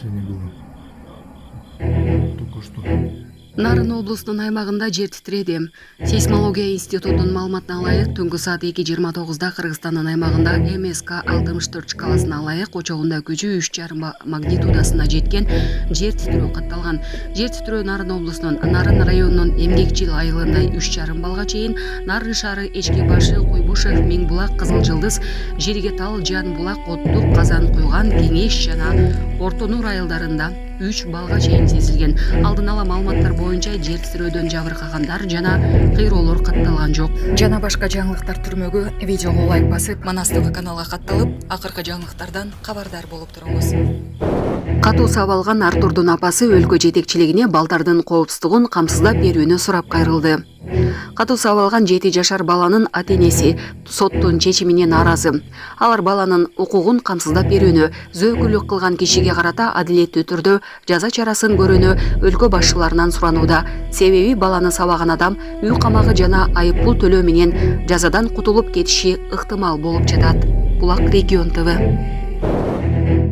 вообще не было. Только что. Нарын облусунун аймагында жер титиреди. Сейсмология институтунун маалыматына ылайык, түнгү саат 2:29 Кыргызстандын аймагында МСК 64 шкаласына ылайык очогунда күчү 3,5 магнитудасына жеткен жер титирөө катталган. Жер титирөө Нарын облусунун Нарын районунун Эмгекчил айылында 3,5 балга чейин, Нарын шаары Эчки башы, Куйбышев, Миңбулак, Кызыл Жылдыз, Жеригетал, Жанбулак, Оттук, Казан Куйган, Кеңеш жана Орто Нур айылдарында 3 балга чейин сезилген. Алдын ала маалыматтар боюнча жер титирөөдөн жабыркагандар жана кыйроолор катталган жок. Жана башка жаңылыктар түрмөгү видеого лайк басып, Манас ТВ каналга катталып, акыркы жаңылыктардан кабардар болуп туруңуз. Катуу сабалган Артурдун апасы өлкө жетекчилигине балдардын коопсуздугун камсыздап берүүнү сурап кайрылды. Катуу сабалган 7 жашар баланын ата-энеси соттун чечимине нааразы. Алар баланын укугун камсыздап берүүнү, зөөкүлүк кылган кишиге карата адилеттүү түрдө жаза чарасын көрүүнү өлкө башчыларынан суранууда. Себеби баланы сабаган адам үй камагы жана айып пул төлөө менен жазадан кутулуп кетиши ыктымал болуп жатат. Булак Регион ТВ.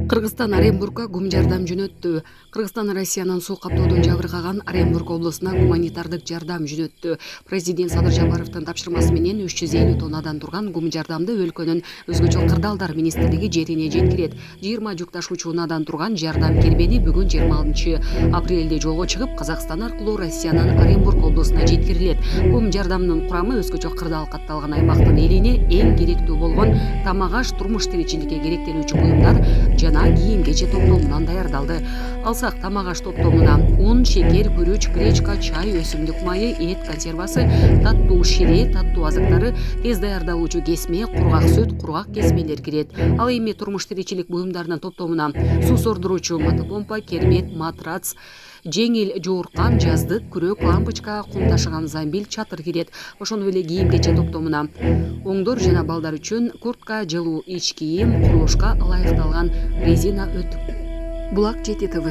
Кыргызстан Оренбургга гум жардам жөнөттү. Кыргызстан Россиянын суу каптоодон жабыркаган Оренбург облусуна гуманитардык жардам жөнөттү. Президент Садыр Жапаровдун тапшырмасы менен 350 тоннадан турган гум жардамды өлкөнүн өзгөчө кырдаалдар министрлиги жерине жеткирет. 20 жүк ташуучу унаадан турган жардам кербени бүгүн 26 апрелде жолго чыгып, Казакстан аркылуу Россиянын Оренбург облусуна жеткирилет. Гум жардамдын курамы өзгөчө кырдаал катталган аймактын элине эң керектүү болгон тамак-аш, турмуш тиричиликке керектелүүчү буюмдар жана кийим-кече топтомунан даярдалды. Алсак тамак-аш топтомуна un, шекер, күрүч, гречка, чай, өсүмдүк майы, эт консервасы, таттуу шире, таттуу азыктары, тез даярдалуучу кесме, кургак сүт, кургак кесмелер кирет. Ал эми турмуш тиричилик буюмдарынын топтомуна суу сордуруучу мотопомпа, кербет, матрац, жеңил жууркан, жаздык, күрөк, лампочка, кум ташыган замбил, чатыр кирет. Ошону эле кийим-кече топтомуна оңдор жана балдар үчүн куртка, жылуу ич кийим, курулушка ылайыкталган резина өт. Булак ЖТ ТВ.